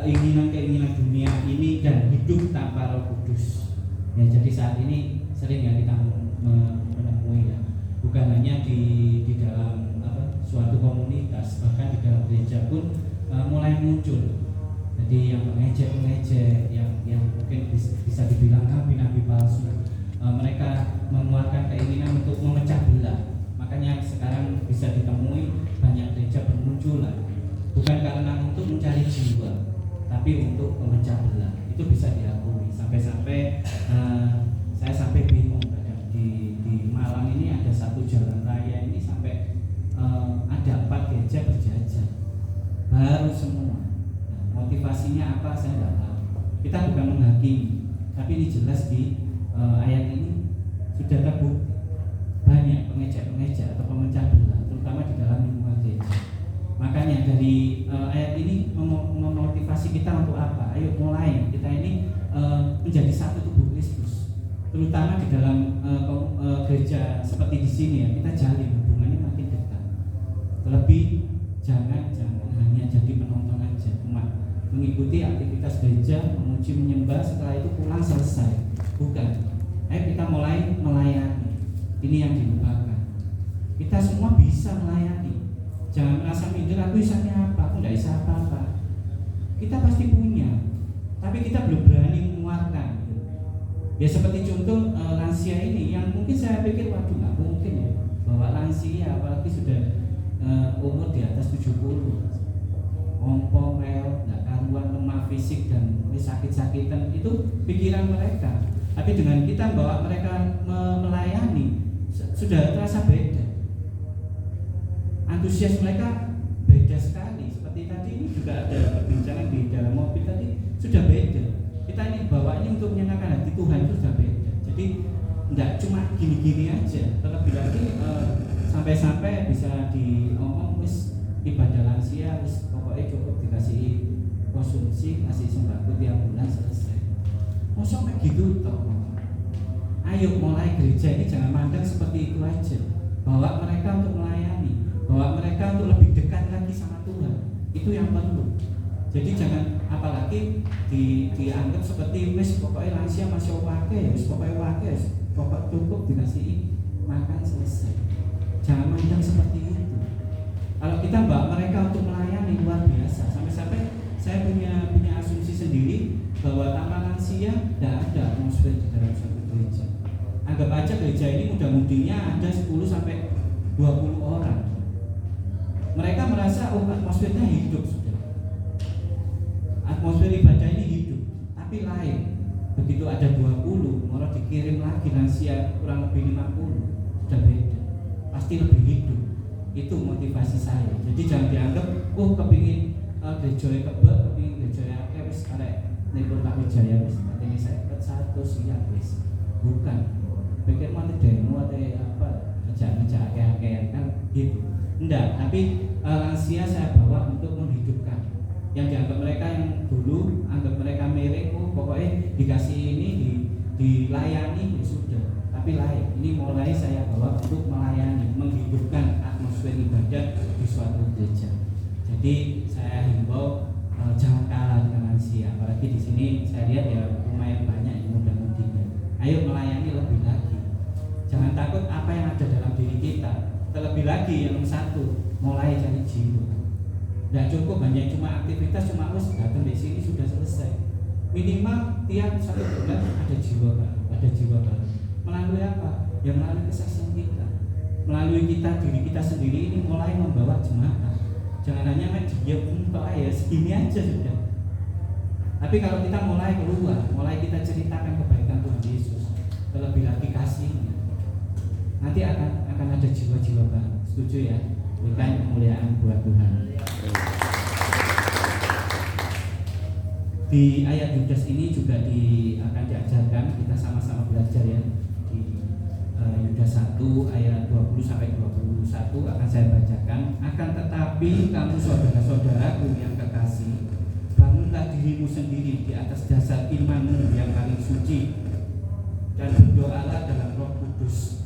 keinginan-keinginan dunia ini dan hidup tanpa Roh Kudus. Ya, jadi saat ini sering ya kita menemui ya, bukan hanya di dalam suatu komunitas, bahkan di dalam gereja pun mulai muncul. Jadi yang mengejek-mengejek, yang mungkin bisa dibilang nabi-nabi palsu, mereka mengeluarkan keinginan untuk memecah belah. Makanya sekarang bisa ditemui banyak gereja bermunculan, bukan karena untuk mencari jiwa, tapi untuk memecah belah. Itu bisa diakui. Sampai-sampai saya sampai bingung di Malang ini ada satu jalan raya ini sampai ada 4 gereja berjajar baru semua. Motivasinya apa saya tidak tahu. Kita bukan menghakimi, tapi ini jelas di ayat ini sudah terbukti banyak pengejek-pengejek atau pemecah belah, terutama di dalam lingkungan gereja. Makanya dari ayat ini memotivasi kita untuk apa? Ayo mulai kita ini menjadi satu tubuh Kristus, terutama di dalam gereja seperti di sini ya, kita jalin hubungannya makin dekat. Terlebih jangan hanya jadi penonton aja, cuma mengikuti aktivitas gereja, memuji, menyembah, setelah itu pulang selesai. Bukan. Ayo kita mulai melayani. Ini yang dilupakan. Kita semua bisa melayani. Jangan merasa minder, aku isanya apa? Aku tidak bisa apa-apa. Kita pasti punya, tapi kita belum berani mengeluarkan. Ya seperti contoh lansia ini, yang mungkin saya pikir waduh nggak mungkin ya, bahwa lansia apalagi sudah umur di atas 70, ompong, reot, nggak karuan, lemah fisik dan sakit-sakitan, itu pikiran mereka. Tapi dengan kita bawa mereka melayani, sudah terasa beda. Antusias mereka beda sekali. Seperti tadi ini juga ada perbincangan di dalam mobil tadi, sudah beda. Kita ini bawanya untuk menyenangkan hati Tuhan itu sudah beda. Jadi tidak cuma gini-gini aja. Terlebih lagi sampai-sampai bisa diomong wis ibadah lansia, wis pokoknya cukup dikasih konsumsi, kasih sembako tiap bulan selesai. Masa kayak gitu toh? Ayo mulai gereja ini jangan mandang seperti itu aja. Bawa mereka untuk melayani, bawa mereka untuk lebih dekat lagi sama Tuhan. Itu yang perlu. Jadi jangan apalagi dianggap seperti wis pokoknya lansia masih wake, wis pokoknya wake, pokok cukup dikasih makan selesai. Jangan mandang seperti itu. Kalau kita bawa mereka untuk melayani luar biasa. Sampai-sampai saya punya asumsi sendiri bahwa tanpa lansia tidak ada atmosfer di dalam suatu gereja. Anggap aja gereja ini mudah-mudinya ada 10 sampai 20 orang. Mereka merasa atmosfernya hidup sudah. Atmosfer ibadah ini hidup, tapi lain. Begitu ada 20, mau dikirim lagi lansia kurang lebih 50, sudah beda. Pasti lebih hidup. Itu motivasi saya. Jadi jangan dianggap kepingin gereja kebak, kepingin gereja akeh wis arek nipur Pak Wijaya wis matene saya dapat 100 siap wis. Bukan. Pikir mana demo atau apa ngejak akeh-akeh kan gitu. Enggak, tapi lansia saya bawa untuk menghidupkan. Yang dianggap mereka yang dulu anggap mereka merek, pokoknya dikasih ini dilayani ya sudah. Tapi lain, ini mulai saya bawa untuk melayani, menghidupkan atmosfer ibadah di suatu gereja. Jadi saya himbau jangan kalah dengan lansia, apalagi di sini saya lihat ya lumayan banyak yang muda-mudinya. Ayo melayani lebih lagi. Jangan takut apa yang ada dalam diri kita. Terlebih lagi yang satu, mulai cari jiwa. Tidak cukup hanya cuma aktivitas, cuma harus datang di sini sudah selesai. Minimal tiap 1 bulan ada jiwa baru, ada jiwa baru. Melalui apa? Ya melalui kesaksian kita. Melalui diri kita sendiri ini mulai membawa jemaat. Jangan hanya diam ya segini aja sudah. Tapi kalau kita mulai keluar, mulai kita ceritakan kebaikan Tuhan Yesus, terlebih lagi kasihnya, nanti akan ada jiwa-jiwa baru. Setuju ya? Berikan kemuliaan buat Tuhan. Di ayat Yudas ini juga akan diajarkan, kita sama-sama belajar ya. Di Yudas 1 ayat 20 sampai 21 akan saya bacakan. Akan tetapi kamu saudara-saudaraku yang kekasih, bangunlah dirimu sendiri di atas dasar imanmu yang paling suci, dan berdoalah dalam Roh Kudus.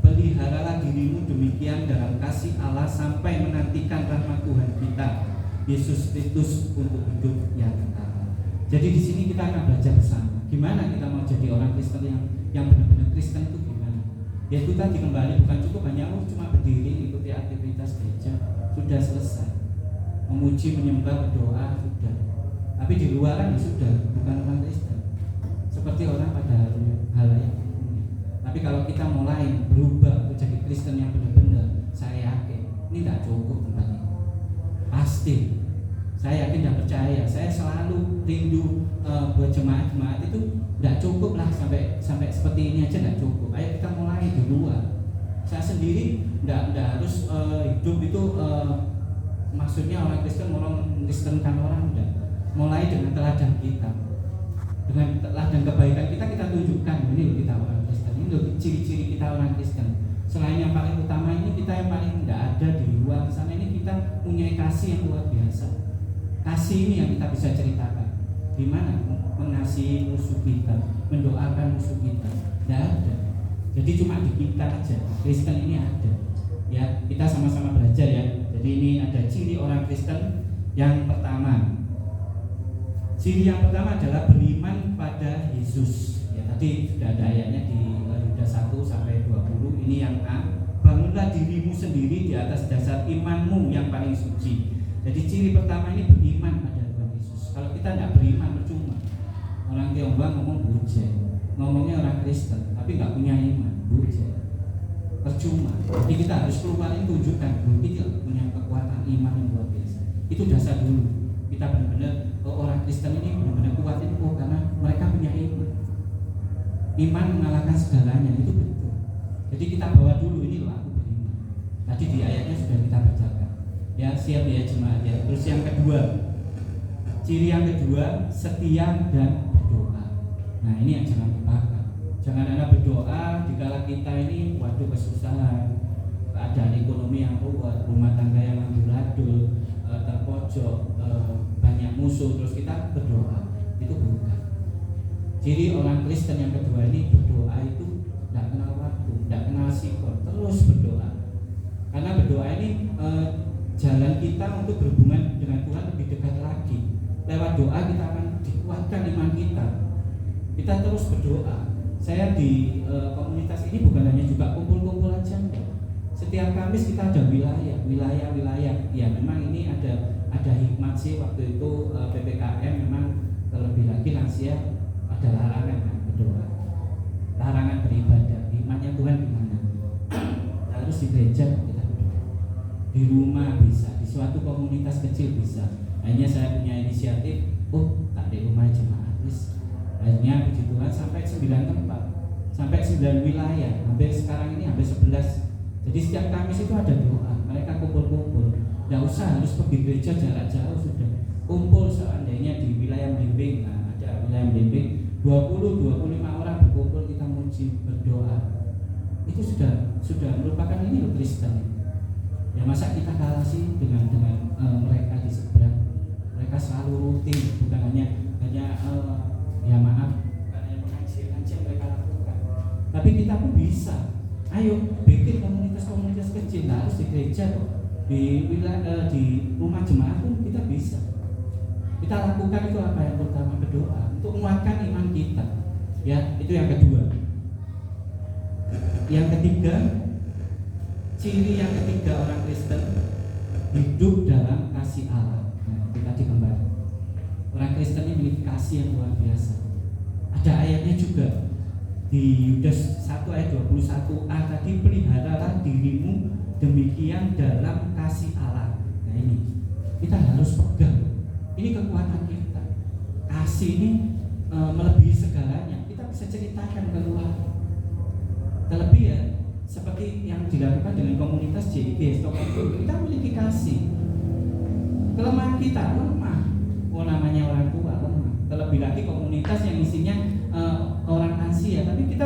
Peliharalah dirimu demikian dalam kasih Allah sampai menantikan rahmat Tuhan kita Yesus Kristus untuk hidup yang kekal. Jadi di sini kita akan belajar bersama gimana kita mau jadi orang Kristen yang benar-benar Kristen itu gimana. Ya itu tadi kembali, bukan cukup hanya cuma berdiri ikuti aktivitas gereja sudah selesai, memuji menyembah berdoa sudah, tapi di luaran sudah bukan orang Kristen seperti orang pada halayak umumnya. Tapi kalau kita mulai berubah untuk jadi Kristen yang benar-benar, saya yakin ini tidak cukup tempat ini. Pasti saya yakin dan percaya, saya selalu rindu buat jemaat-jemaat itu tidak cukup lah sampai seperti ini aja tidak cukup. Ayo kita mulai di luar. Saya sendiri tidak harus hidup itu maksudnya orang Kristenkan orang tidak. Mulai dengan teladan kita, dengan teladan kebaikan kita tunjukkan ini kita orang Kristen, ini loh ciri-ciri kita orang Kristen. Selain yang paling utama ini, kita yang paling tidak ada di luar sana ini, kita punya kasih yang luar biasa. Kasih ini yang kita bisa ceritakan. Di mana? Mengasihi musuh kita, mendoakan musuh kita. Tidak ada. Jadi cuma di kita aja. Kristen ini ada. Ya, kita sama-sama belajar ya. Jadi ini ada ciri orang Kristen yang pertama. Ciri yang pertama adalah beriman pada Yesus. Ya, tadi sudah ada ayatnya di Yudas 1 sampai 20. Ini yang A. Bangunlah dirimu sendiri di atas dasar imanmu yang paling suci. Jadi ciri pertama ini beriman pada Tuhan Yesus. Kalau kita tidak beriman percuma. Orang Tionghoa ngomong bujai, ngomongnya orang Kristen, tapi nggak punya iman, bujai, percuma. Jadi kita harus keluar ini tunjukkan bahwa kita punya kekuatan iman yang luar biasa. Itu dasar dulu. Kita benar-benar orang Kristen ini benar-benar kuat itu karena mereka punya iman. Iman mengalahkan segalanya, itu betul. Jadi kita bawa dulu ini loh, aku beriman. Tadi di ayatnya sudah kita bacakan. Ya siap ya jemaat ya. Terus yang kedua, ciri yang kedua, setia dan berdoa. Nah ini yang jangan lupakan. Jangan ada berdoa dikala kita ini waduh kesusahan, keadaan ekonomi yang ruwet, rumah tangga yang amburadul, terpojok, banyak musuh, terus kita berdoa. Itu bukan. Ciri orang Kristen yang kedua ini, berdoa itu tidak kenal waktu, tidak kenal sikon, terus berdoa. Karena berdoa ini jalan kita untuk berhubungan dengan Tuhan lebih dekat lagi. Lewat doa kita akan dikuatkan iman kita. Kita terus berdoa. Saya di komunitas ini bukan hanya juga kumpul-kumpul aja enggak. Setiap Kamis kita ada wilayah. Ya memang ini ada hikmat sih waktu itu PPKM memang terlebih lagi lansia ada larangan kan berdoa. Larangan beribadah. Hikmatnya Tuhan gimana? Harus di gereja kita berdoa. Di rumah bisa, di suatu komunitas kecil bisa. Akhirnya saya punya inisiatif, tak di rumah jemaat wis. Akhirnya puji Tuhan sampai 9 tempat, sampai 9 wilayah. Hampir sekarang ini hampir 11. Jadi setiap Kamis itu ada doa. Mereka kumpul-kumpul. Tidak usah harus pergi gereja jarak jauh sudah. Kumpul seandainya di wilayah Blimbing. Nah, ada wilayah Blimbing 20-25 orang berkumpul kita muji berdoa. Itu sudah merupakan ini loh Kristen. Ya masa kita kalah sih dengan mereka di seberang. Mereka selalu rutin, bukan hanya ya maaf, bukan hanya pengajian mereka lakukan. Tapi kita pun bisa. Ayo bikin komunitas-komunitas kecil, nah, harus di gereja kok. Di wilayah di rumah jemaat pun kita bisa. Kita lakukan itu apa yang pertama, berdoa untuk menguatkan iman kita. Ya, itu yang kedua. Yang ketiga, ciri yang ketiga orang Kristen hidup dalam kasih Allah. Nah, kita kembali. Orang Kristen ini memiliki kasih yang luar biasa. Ada ayatnya juga di Yudas 1 ayat 21a tadi, peliharalah dirimu demikian dalam kasih Allah. Nah ini kita harus pegang. Ini kekuatan kita. Kasih ini melebihi segalanya. Kita bisa ceritakan keluar. Terlebih ya seperti yang dilakukan dengan komunitas JIG Stockholm, kita memiliki kasih. Kelemahan kita lemah. Namanya orang tua lemah. Terlebih lagi komunitas yang isinya orang lansia, tapi kita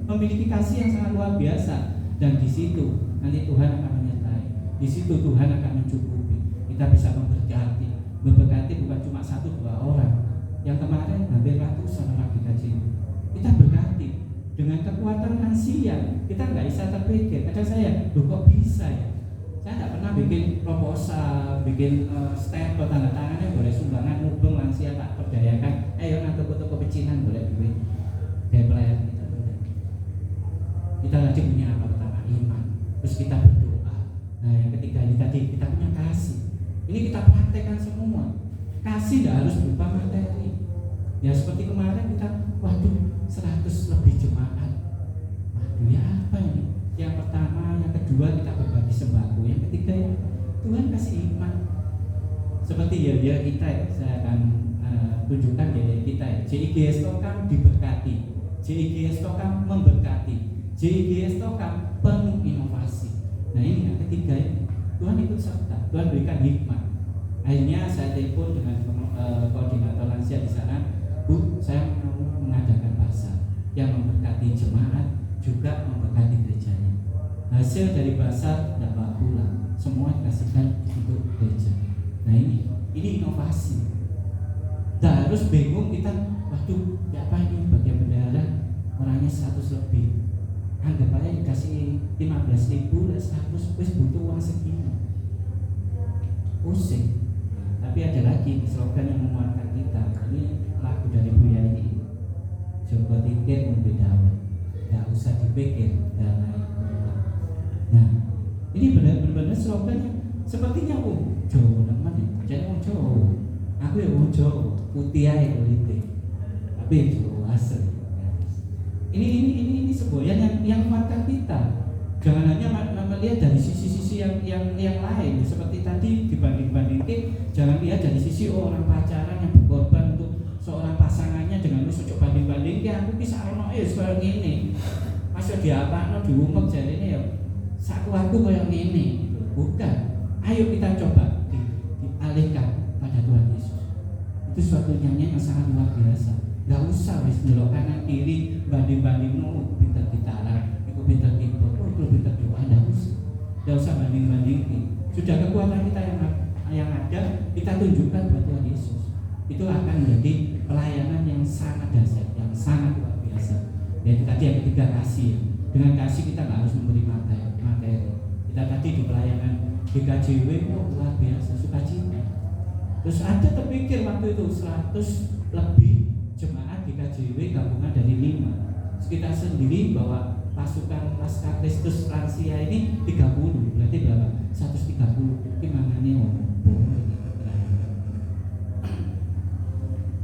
memiliki kasih yang sangat luar biasa. Dan di situ nanti Tuhan akan menyertai. Di situ Tuhan akan mencukupi. Kita bisa memberkati bukan cuma 1-2 orang. Yang kemarin hampir ratusan orang kita cinta. Kita berkati dengan kekuatan lansia. Kita nggak bisa terpikir. Kadang saya, kok bisa ya? Saya nggak pernah bikin proposal, bikin stempel tanda tangannya boleh sumbangan mubeng lansia tak perdayakan. kasih tidak harus berupa materi. Ya seperti kemarin kita, waduh 100 lebih jemaat. Waduh ya apa ini? Yang pertama, yang kedua kita berbagi sembako, yang ketiga ya Tuhan kasih hikmat. Seperti ya kita ya, saya akan tunjukkan ya kita ya. JIGS Tokam diberkati, JIGS Tokam memberkati, JIGS Tokam penuh inovasi. Nah ini yang ketiga ya, Tuhan ikut serta, Tuhan berikan hikmat. Akhirnya saya telepon dengan koordinator lansia di sana, Bu, saya mau mengadakan basar yang memberkati jemaat juga memberkati gerejanya. Hasil dari basar dapat pulang, semua dikasihkan untuk gereja. Nah ini inovasi. Tak harus bingung kita, waduh ya apa ini bagian bendahara orangnya 100 lebih, anggap aja dikasih 15.000 100, wis butuh uang segini, pusing. Tapi ada lagi slogan yang menguatkan kita. Ini lagu dari Bu Yani, coba tiket membedawan, gak usah dipikir dan lain. Nah ini benar-benar slogannya sepertinya Jawa teman ya, jadi Jawa. Aku ya Jawa, putih aja politik, tapi Jawa asli. Ini sebuah yang menguatkan kita. Jangan hanya melihat dari sisi-sisi yang lain. Seperti tadi dibanding-bandingkan, jangan lihat dari sisi orang pacaran yang berkorban untuk seorang pasangannya dengan lu sojok banding-bandingkan. Aku bisa ono seperti ini. Masih diapakno diumek jarene ya saku aku kayak ngene. Bukan. Ayo kita coba dialihkan pada Tuhan Yesus. Itu suatu nyanyian yang sangat luar biasa. Gak usah wis ndelok kanan kiri banding-bandingno pinter gitaran, iku pinter keyboard, iku pinter doa, gak usah banding-bandingin. Sudah kekuatan kita yang ada kita tunjukkan buat Tuhan Yesus. Itu akan menjadi pelayanan yang sangat dahsyat, yang sangat luar biasa. Yaitu tadi yang ketiga, kasih. Dengan kasih kita gak harus memberi materi. Kita tadi di pelayanan GKJW luar biasa, sukacita. Terus ada terpikir waktu itu 100 lebih jemaat GKJW gabungan dari 5. Kita sendiri bahwa pasukan Pasca Kristus lansia ini 30, berarti berapa? 130. Ini mangane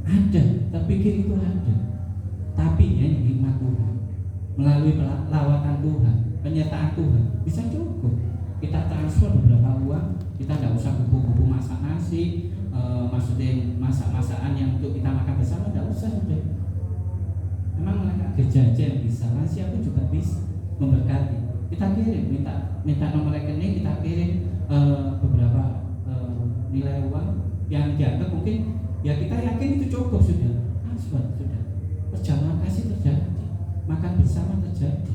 ada, terpikir itu ada. Tapi ya ini hikmat Tuhan. Melalui lawatan Tuhan, penyertaan Tuhan bisa cukup. Kita transfer beberapa uang, kita nggak usah kubu-kubu masak nasi, maksudnya masak-masakan yang untuk kita makan bersama, nggak usah sudah. Memang mereka gereja yang bisa, lansia pun juga bisa memberkati. Kita kirim, minta nomor rekening, kita kirim beberapa nilai uang yang dianggap mungkin ya kita yakin itu cukup sudah. Sudah. Perjalanan kasih terjadi, makan bersama terjadi.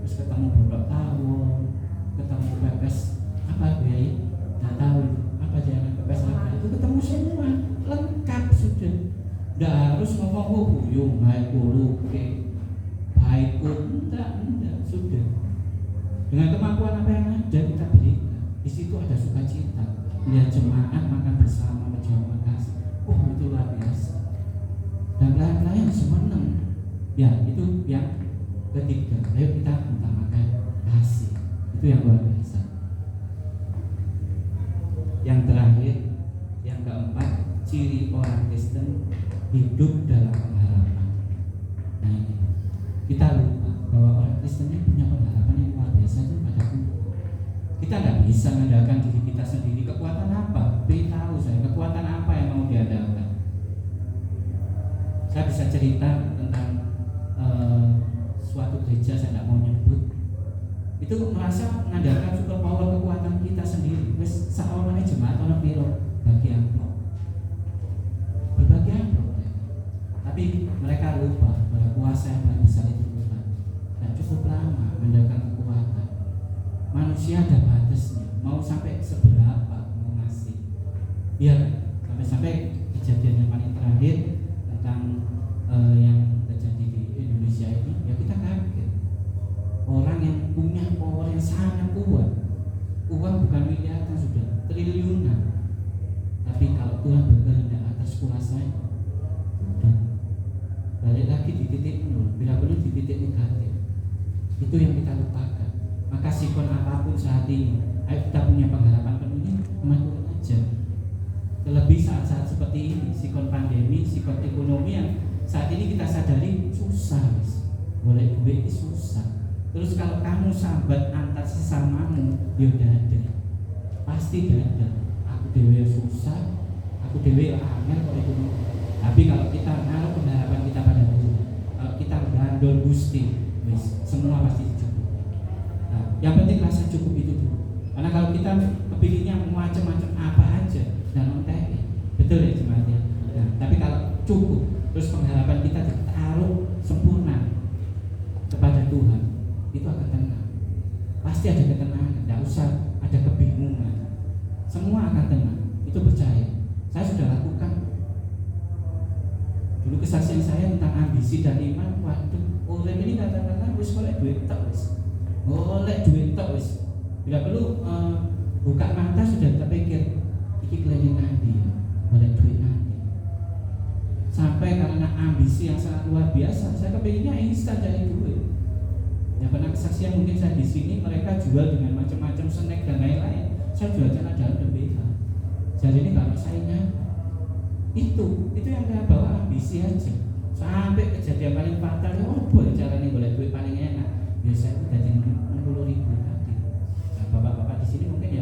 Terus ketemu beberapa tawon, ketemu pepes apa biaya, nggak tahu apa jangan pepes apa itu, ketemu semua lengkap sudah. Nggak harus ngomong huyung, baik dulu, baik pun enggak sudah. Dengan kemampuan apa yang ada kita berikan. Di situ ada sukacita. Lihat jemaat makan bersama, berjamaah kasih. Itu luar biasa. Dan pelayan-pelayan senang. Ya itu yang ketiga. Ayo kita utamakan kasih. Itu yang luar biasa. Yang terakhir, yang keempat, ciri orang Kristen hidup dalam pengharapan. Nah ini kita lupa bahwa orang Kristen ini punya pengharapan yang luar biasa itu pada Tuhan. Kita nggak bisa mengandalkan diri kita sendiri. Kekuatan apa? Beritahu saya kekuatan apa yang mau diandalkan. Saya bisa cerita tentang suatu gereja, saya tidak mau nyebut. Itu merasa mengandalkan super power kekuatan kita sendiri. Wes seorang jemaat orang piro bagi amplop, berbagi amplop. Tapi mereka lupa bahwa kuasa yang paling besar itu Tuhan. Dan cukup lama mengandalkan kekuatan. Manusia ada batasnya. Mau sampai seberapa mau ngasih? Iya kan? Sampai kejadian yang paling terakhir tentang yang terjadi di Indonesia ini, ya kita kaget. Orang yang punya power yang sangat kuat, uang bukan miliaran sudah, triliunan. Tapi kalau Tuhan berkehendak atas kuasanya, sudah balik lagi di titik nol, bila perlu di titik negatif. Itu yang kita lupakan. Maka sikon apapun saat ini, ayo kita punya pengharapan penuhnya sama Tuhan aja. Terlebih saat-saat seperti susah, boleh duit itu susah. Terus kalau kamu sahabat antar sesamamu, ya udah ada, pasti ada. Aku dewe susah, aku dewe angel kok itu. Tapi kalau kita naruh pengharapan kita pada Tuhan, kalau kita gandol Gusti, semua pasti cukup. Nah, yang penting rasa cukup itu dulu. Karena kalau kita kepinginnya macam-macam apa aja dan ontek, betul ya jemaat ya. Nah, tapi kalau cukup, terus pengharapan kita ditaruh sempurna kepada Tuhan, itu akan tenang. Pasti ada ketenangan, tidak usah ada kebingungan. Semua akan tenang, itu percaya. Saya sudah lakukan. Dulu kesaksian saya tentang ambisi dan iman, waduh, orang ini katakan wis golek duit tok wis. Golek duit tok wis. Bila perlu buka mata sudah terpikir iki klinik nanti, golek duit nanti. Sampai karena ambisi yang sangat luar biasa, saya kepinginnya instan dari duit. Yang pernah kesaksian mungkin saya di sini, mereka jual dengan macam-macam snack dan lain-lain. Saya jual celana dalam dan BH. Jadi ini kalau saingan itu yang saya bawa ambisi aja. Sampai kejadian paling fatal, oh boleh caranya boleh duit paling enak. Biasanya udah jadi 60.000 tadi. Nah, bapak-bapak di sini mungkin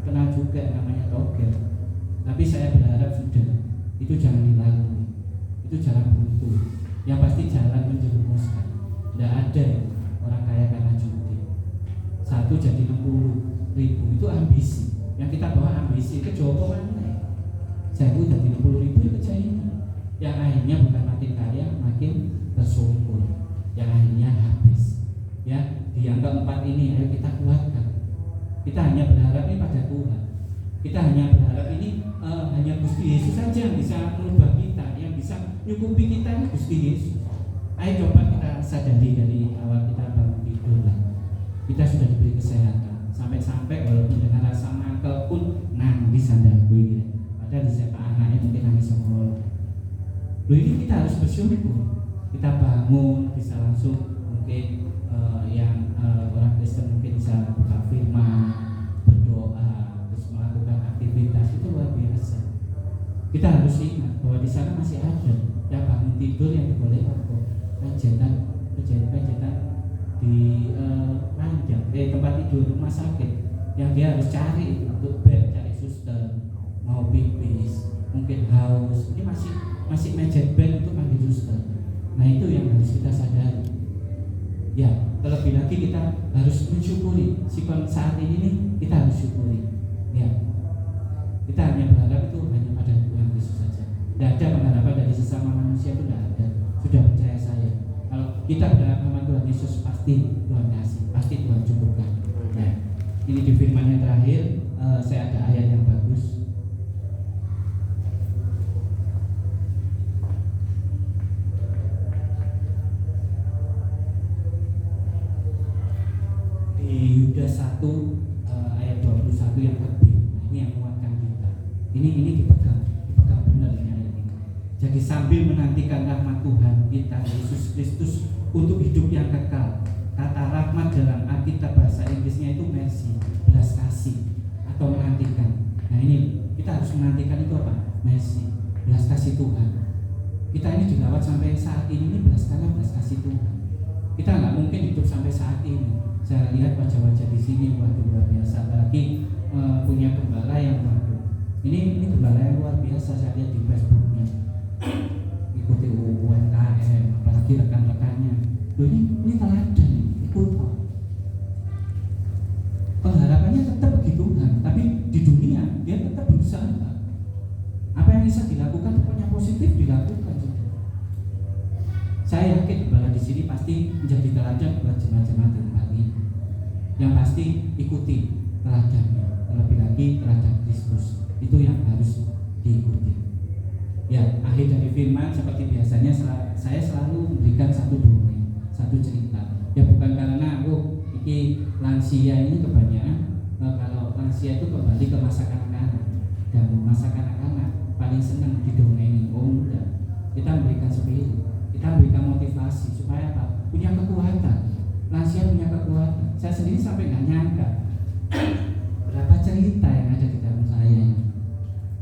kenal juga namanya togel. Tapi saya berharap sudah itu jangan dilalui, itu jalan buntu. Yang pasti jalan menjerumuskan. Tidak ada ya, orang kaya karena judi. Satu jadi 60.000 itu ambisi. Yang kita bawa ambisi ke Jopo mana? Saya udah 60.000 ya kerja ini. Yang akhirnya bukan makin kaya, makin tersumpul. Yang akhirnya habis. Ya, di angka 4 ini ayo kita kuatkan. Kita hanya berharap ini pada Tuhan. Kita hanya berharap ini hanya Gusti Yesus saja yang bisa merubah kita, yang bisa nyukupi kita ini Gusti Yesus. Ayo coba kita sadari dari awal kita bangun tidur lah. Kita sudah diberi kesehatan. Sampai-sampai walaupun dengan rasa mangkel pun nangis sandalku ini. Padahal di siapa anaknya mungkin nangis sekolah. Loh ini kita harus bersyukur. Kita bangun bisa langsung mungkin yang orang Kristen mungkin bisa buka firman, berdoa, terus melakukan aktivitas itu luar biasa. Kita harus ingat bahwa di sana masih ada yang bangun tidur yang dibolehkan kok penjetan di ranjang tempat tidur rumah sakit yang dia harus cari untuk bed, cari suster, mau pipis, mungkin haus, ini masih meja bed untuk panggil suster. Nah itu yang harus kita sadari. Ya, terlebih lagi kita harus mensyukuri sikon saat ini nih, kita harus syukuri. Ya, kita hanya berharap itu hanya pada Tuhan Yesus saja. Tidak ada pengharapan dari sesama manusia, itu tidak ada. Sudah percaya saya. Kalau kita berharap sama Tuhan Yesus, pasti Tuhan kasih, pasti Tuhan cukupkan. Ya, ini di firman yang terakhir, saya ada ayat yang bagus. Yudas 1 ayat 21 yang lebih. Nah, ini yang menguatkan kita. Ini dipegang benar ini ayat ini. Jadi sambil menantikan rahmat Tuhan kita Yesus Kristus untuk hidup yang kekal. Kata rahmat dalam Alkitab bahasa Inggrisnya itu mercy, belas kasih atau menantikan. Nah ini kita harus menantikan itu apa? Mercy, belas kasih Tuhan. Kita ini dilawat sampai saat ini belas kasih Tuhan. Kita nggak mungkin hidup sampai saat ini. Saya lihat wajah-wajah di sini waduh luar biasa. Apalagi punya gembala yang waduh. Ini gembala yang luar biasa. Saya lihat di Facebooknya. Ikuti UMKM, apalagi rekan-rekannya. Loh ini teladan, ikut. Pengharapannya tetap bagi Tuhan, tapi di dunia dia tetap berusaha. Apa yang bisa dilakukan pokoknya positif dilakukan. Saya yakin gembala di sini pasti menjadi teladan buat jemaat-jemaat tempat ini. Yang pasti ikuti teladannya, terlebih lagi teladan Kristus. Itu yang harus diikuti. Ya, akhir dari firman seperti biasanya saya selalu memberikan satu dongeng, satu cerita. Ya bukan karena ini lansia ini kebanyakan kalau lansia itu kembali ke masa kanak-kanak, dan masa kanak-kanak paling senang didongengin. Enggak. Kita memberikan spirit. Kita berikan motivasi supaya apa? Punya kekuatan. Lansia punya kekuatan. Saya sendiri sampai nggak nyangka berapa cerita yang ada di dalam saya ini.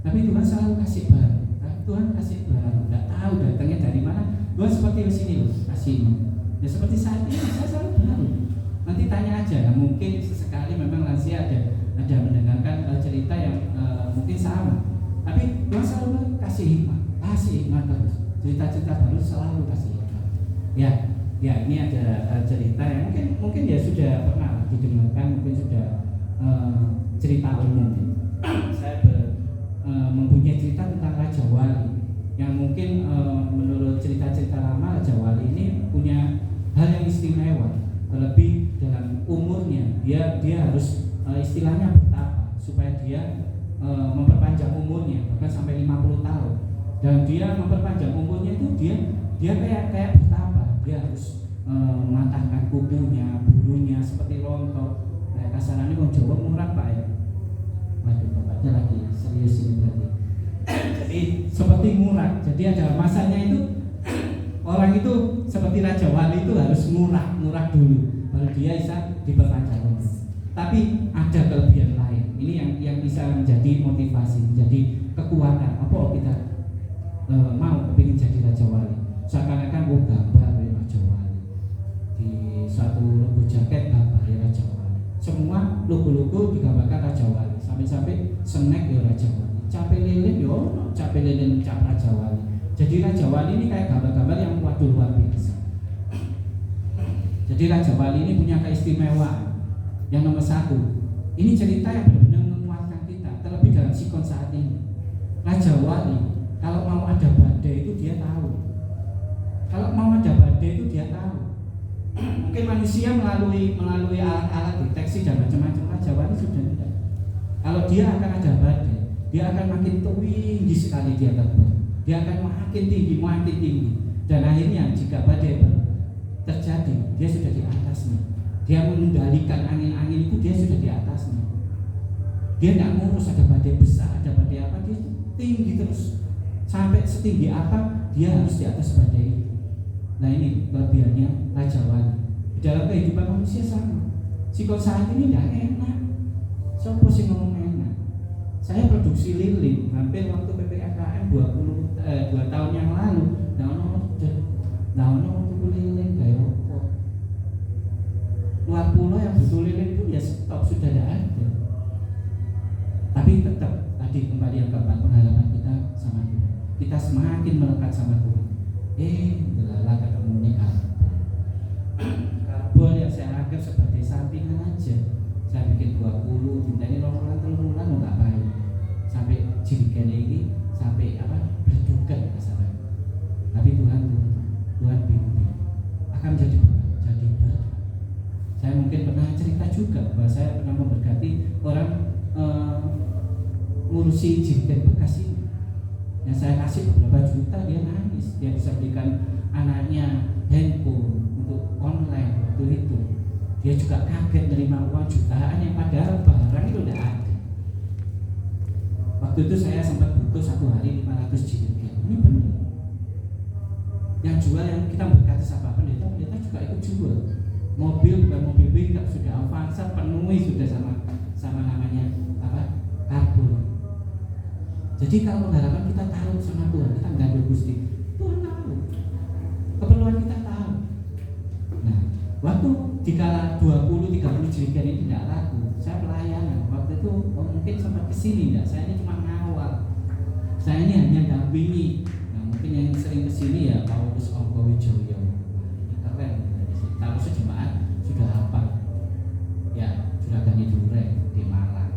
Tapi Tuhan selalu kasih baru. Tuhan kasih baru. Nggak tahu datangnya dari mana. Tuhan seperti ke sini loh, kasih ini. Ya seperti saat ini saya selalu baru. Nanti tanya aja, nah, mungkin sesekali memang lansia ada mendengarkan cerita yang mungkin sama. Tapi Tuhan selalu kasih hikmah terus. Cerita-cerita baru selalu kasih hikmah. Ya ini ada cerita yang mungkin ya sudah pernah didengarkan, mungkin sudah cerita umum. Saya mempunyai cerita tentang Raja Wali yang mungkin menurut cerita-cerita lama Raja Wali ini punya hal yang istimewa, terlebih dalam umurnya dia harus istilahnya bertapa supaya dia memperpanjang umurnya bahkan sampai 50 tahun. Dan dia memperpanjang umurnya itu dia kayak bertapa, dia harus mematangkan kukunya, bulunya seperti rontok. Kayak kasarannya orang Jawa murah Pak ya. Waduh, bapaknya lagi serius ini berarti. Jadi seperti murah. Jadi ada masanya itu orang itu seperti Raja Wali itu harus murah dulu baru dia bisa diperpanjang. Tapi ada kelebihan lain. Ini yang bisa menjadi motivasi, menjadi kekuatan. Apa kita mau kepingin jadi Raja Wali? Seakan-akan gambar Raja Wali di suatu logo jaket gambar Raja Wali. Semua logo-logo digambarkan Raja Wali. Sampai snack ya Raja Wali. Capek lilin cap Raja Wali. Jadi Raja Wali ini kayak gambar-gambar yang waduh luar biasa. Jadi Raja Wali ini punya keistimewaan. Yang nomor satu, ini cerita yang benar-benar menguatkan kita, terlebih dalam sikon saat ini. Raja Wali, kalau mau ada badai itu dia tahu. Kalau mau ada badai itu dia tahu. Mungkin manusia melalui alat-alat deteksi dan macam-macam. Raja Wali sudah tidak. Kalau dia akan ada badai, dia akan makin tinggi sekali dia terbang. Dia akan makin tinggi. Dan akhirnya jika badai terjadi, dia sudah di atasnya. Dia mengendalikan angin-angin itu, dia sudah di atasnya. Dia tidak ngurus ada badai besar, ada badai apa, dia tinggi terus. Sampai setinggi apa, dia harus di atas badai itu. Nah ini kelebihannya Raja Wali. Di dalam kehidupan manusia sama. Sikon saat ini tidak enak. Siapa sih ngomong enak? Saya produksi lilin hampir waktu PPKM 2 tahun yang lalu. Nah ono lilin kayak luar pulau yang butuh lilin itu ya stop, sudah tidak ada. Tapi tetap tadi kembali yang keempat, pengharapan kita sama Tuhan. Kita semakin melekat sama Tuhan. Delala ketemu nih karbon yang saya anggap sebagai sampingan aja. Saya bikin 20, tintanya lorong nggak baik. Sampai jirikan ini sampai berduka kasarnya. Tapi Tuhan bimbing akan jadi berat. Saya mungkin pernah cerita juga bahwa saya pernah memberkati orang ngurusi jirikan bekas ini. Yang saya kasih beberapa juta, dia nangis. Dia bisa belikan anaknya handphone untuk online waktu itu. Dia juga kaget menerima uang jutaan yang padahal barang itu udah ada. Waktu itu saya sempat butuh 1 hari 500 jirikan. Ini benar. Yang jual yang kita berkati siapa pendeta juga ikut jual. Mobil bukan mobil pickup, sudah Avanza penuhi sudah sama namanya karbon. Jadi kalau pengharapan kita tahu sama Tuhan, kita nggak ada Gusti, Tuhan tahu keperluan kita tahu. Nah, waktu dikala 20-30 jirikan ini tidak laku, saya pelayanan. Waktu itu mungkin sempat kesini enggak, saya ini cuma ngawal. Saya ini hanya dampingi. Nah, mungkin yang sering kesini ya Paulus Ongkowijoyo. Keren. Kalau sejemaat sudah hafal, ya sudah ganti Dureng di Malang.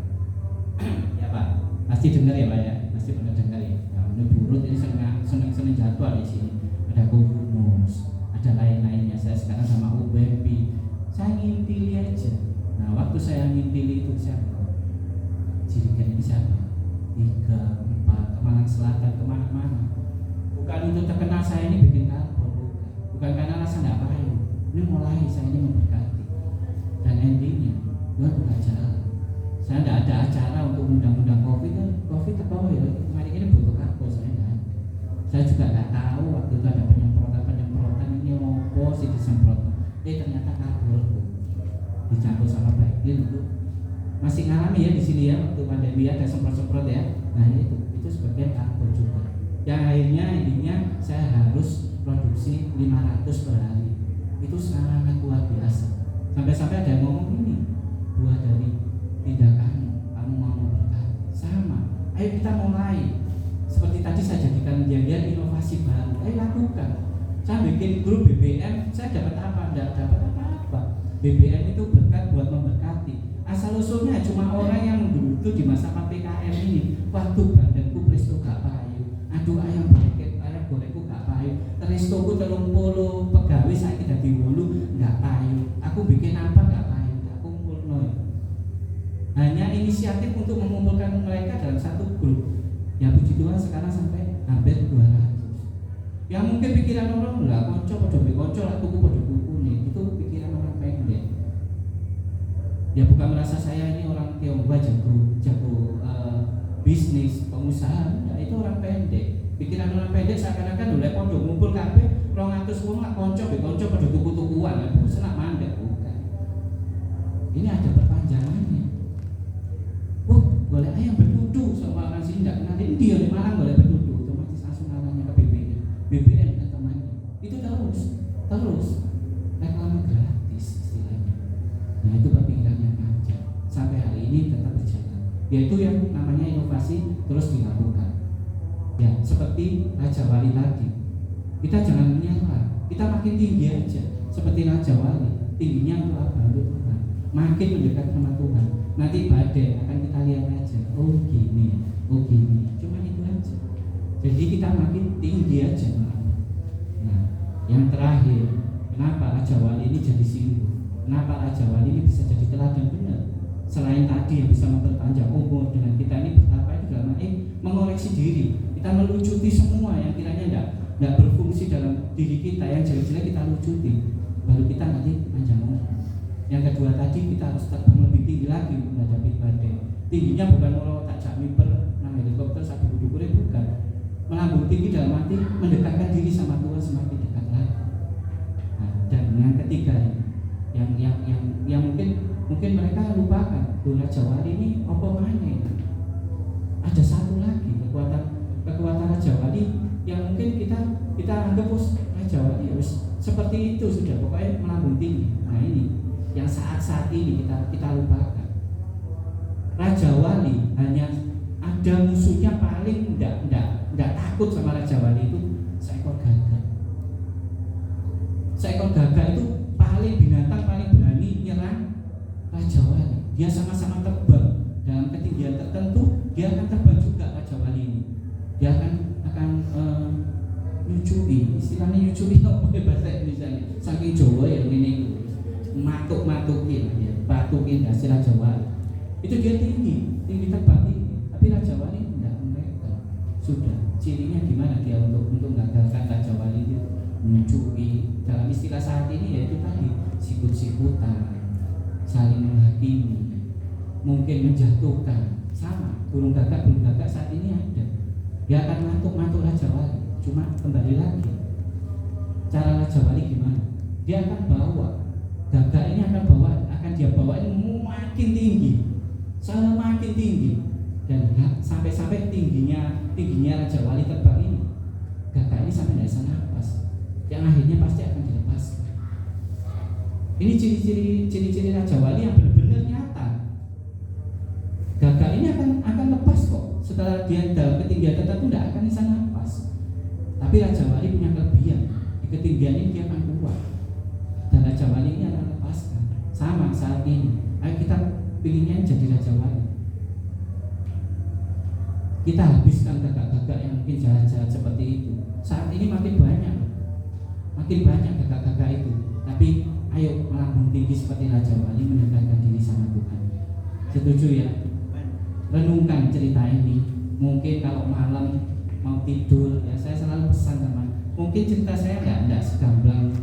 Ya Pak, pasti dengar ya Pak ya, pasti pernah dengar ya. Nah, ini burut ini seneng jadwal di sini. Ada Yunus, ada lain-lainnya. Saya sekarang sama UBP. Saya ngintili aja. Nah, waktu saya ngintili itu siapa? Jirikan ini siapa? 3, 4, ke Malang Selatan, kemana-mana. Bukan untuk terkenal saya ini bikin karbon, bukan karena rasa nggak paham. Ini mulai saya ini memberkati. Dan endingnya Tuhan buka jalan. Saya tidak ada acara untuk undang-undang COVID apa ya? Kemarin ini butuh karbon, saya tidak ada. Saya juga nggak tahu waktu itu ada penyemprotan ini apa sih disemprot. Ternyata karbon dicampur sama baiknya itu. Masih ngalami ya di sini ya waktu pandemi ada semprot-semprot ya. Nah itu sebagian karbon juga. Yang akhirnya intinya saya harus produksi produksi 500 per hari. Itu sangat luar biasa. Sampai-sampai ada yang ngomong ini buah dari tindakanmu, kamu mau memberkati. Sama, ayo kita mulai. Seperti tadi saya jadikan dia inovasi baru. Ayo lakukan. Saya bikin grup BBM, saya dapat apa? Tidak dapat apa-apa. BBM itu berkat buat memberkati. Asal usulnya cuma orang yang dulu di masa PPKM ini, waktu badanku presto gak payu, aduh ayam bangkit, ayam gorengku gak payu, restoku 30 pegawai saya tidak diwulu gak payu, aku bikin apa gak payu, tak kumpul no. Hanya inisiatif untuk mengumpulkan mereka dalam satu grup. Ya puji Tuhan sekarang sampai hampir 200. Yang mungkin pikiran orang lah, konco pada konco lah, tuku pada buku nih, itu pikiran orang pendek. Ya bukan merasa saya ini orang Tionghoa jago bisnis, pengusaha, ya itu orang pendek. Pikiran orang pendek seakan-akan oleh pondok ngumpul kabeh 200 wong lah konco pada tuku-tukuan, ya bosen nak mandek bukan. Ini ada perpanjangannya. Boleh ayam bertuduh sama orang sini tidak kenal ini dia di Malang boleh bertuduh, otomatis langsung arahnya ke BBM ke temannya. Itu terus reklame gratis istilahnya. Nah itu berpikiran yang kacau. Sampai hari ini tetap berjalan. Yaitu yang namanya inovasi terus dilakukan. Ya seperti Raja Wali tadi. Kita jangan menyerah. Kita makin tinggi aja. Seperti Raja Wali. Tingginya untuk apa? Untuk Tuhan. Makin mendekat sama Tuhan. Nanti badai akan kita lihat aja. Oh gini. Cuma itu aja. Jadi kita makin tinggi aja. Nah, yang terakhir, kenapa Raja Wali ini jadi simbol? Kenapa Raja Wali ini bisa jadi teladan benar? Selain tadi yang bisa memperpanjang umur dengan kita ini betapa itu dalam mengoreksi diri. Kita melucuti semua yang kiranya tidak berfungsi dalam diri kita, yang jelek-jelek kita lucuti. Baru kita nanti panjang umur. Yang kedua tadi kita harus terbang lebih tinggi lagi menghadapi badai. Tingginya bukan kalau tak jamin nang helikopter satu duduk bukan. Melambung tinggi dalam arti mendekatkan diri sama Tuhan semakin dekat lagi. Nah, dan yang ketiga yang mungkin mereka lupakan tuh Raja Wali ini apa mana? Ada satu lagi kekuatan Raja Wali yang mungkin kita anggap Raja Wali harus seperti itu sudah pokoknya melambung tinggi. Nah ini yang saat ini kita lupakan. Raja Wali hanya ada musuhnya paling enggak takut sama Raja Wali itu seekor gagak. Seekor gagak itu binatang paling berani nyerang Raja Wali. Dia sama-sama terbang dalam ketinggian tertentu, dia akan terbang juga Raja Wali ini. Dia akan nyucui, istilahnya nyucui apa bahasa Indonesia ini. Saking Jawa yang ini matukin hasil Raja Wali. Itu dia tinggi terbang tinggi. Tapi Raja Wali tidak mereka. Sudah cirinya gimana dia untuk menggagalkan Raja Wali itu mencuri dalam istilah saat ini yaitu tadi sikut-sikutan, saling menghakimi, mungkin menjatuhkan. Sama burung gagak saat ini ada. Dia akan mantuk Raja Wali. Cuma kembali lagi cara Raja Wali gimana? Dia akan bawa gagak ini akan dia bawa ini makin tinggi, semakin tinggi, dan sampai tingginya Raja Wali terbang ini, gagak ini sampai tidak bisa nafas, yang akhirnya pasti akan dilepaskan. Ini ciri-ciri Raja Wali yang benar-benar nyata. Gagak ini akan lepas kok setelah dia dalam ketinggian tertentu tidak akan bisa nafas. Tapi Raja Wali punya kelebihan, di ketinggian ini dia akan kuat. Dan Raja Wali ini akan lepaskan. Sama saat ini, ayo kita pinginnya jadi Raja Wali. Kita habiskan gagak-gagak yang mungkin jahat-jahat seperti itu. Saat ini makin banyak gagak-gagak itu. Tapi ayo melambung tinggi seperti Raja Wali, mendekatkan diri sama Tuhan. Setuju ya? Renungkan cerita ini. Mungkin kalau malam mau tidur, ya saya selalu pesan sama. Mungkin cerita saya tidak segamblang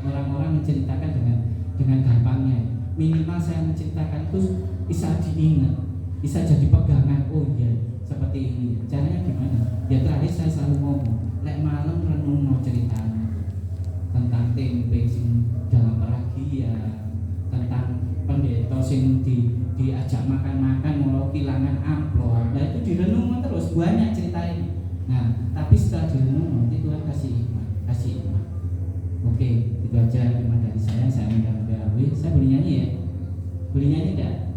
orang-orang menceritakan dengan gampangnya. Minimal saya menceritakan itu bisa diingat, bisa jadi pegangan. Oh iya, seperti ini. Caranya gimana? Ya terakhir saya selalu ngomong, lek malam renung mau ceritanya tentang tempe sing dalam peragia, tentang pendeta sing diajak makan-makan mau kehilangan amplop. Nah itu direnung terus banyak cerita ini. Nah tapi setelah direnung nanti Tuhan kasih hikmah. Oke, itu aja cuma dari saya undang Mbak Awi. Saya boleh nyanyi ya? Boleh nyanyi enggak?